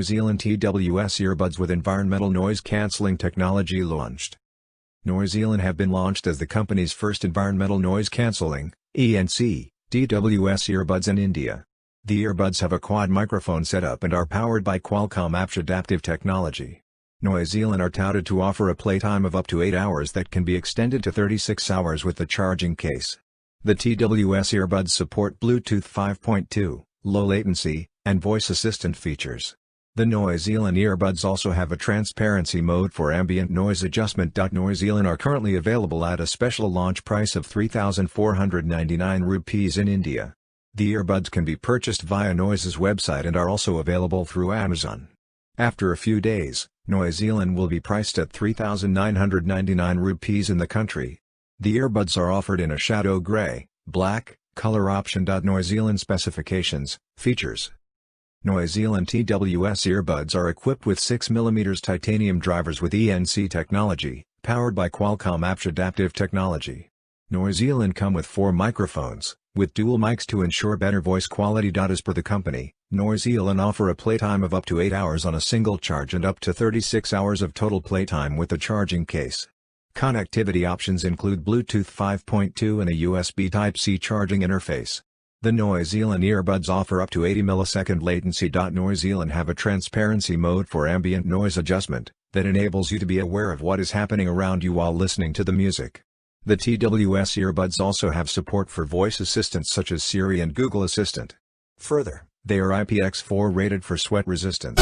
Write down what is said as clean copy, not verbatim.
Elan TWS earbuds with environmental noise cancelling technology launched. Elan have been launched as the company's first environmental noise cancelling (ENC) TWS earbuds in India. The earbuds have a quad microphone setup and are powered by Qualcomm Apps adaptive technology. Elan are touted to offer a playtime of up to 8 hours that can be extended to 36 hours with the charging case. The TWS earbuds support Bluetooth 5.2, low latency, and voice assistant features. The Elan earbuds also have a transparency mode for ambient noise adjustment. Elan are currently available at a special launch price of 3,499 rupees in India. The earbuds can be purchased via Noise's website and are also available through Amazon. After a few days, Elan will be priced at 3,999 rupees in the country. The earbuds are offered in a shadow grey, black, color option. Elan specifications, features. Elan TWS earbuds are equipped with 6mm titanium drivers with ENC technology, powered by Qualcomm Apps adaptive technology. Elan come with 4 microphones, with dual mics to ensure better voice quality. As per the company, Elan offer a playtime of up to 8 hours on a single charge and up to 36 hours of total playtime with the charging case. Connectivity options include Bluetooth 5.2 and a USB Type-C charging interface. The Elan earbuds offer up to 80 millisecond latency. Elan have a transparency mode for ambient noise adjustment, that enables you to be aware of what is happening around you while listening to the music. The TWS earbuds also have support for voice assistants such as Siri and Google Assistant. Further, they are IPX4 rated for sweat resistance.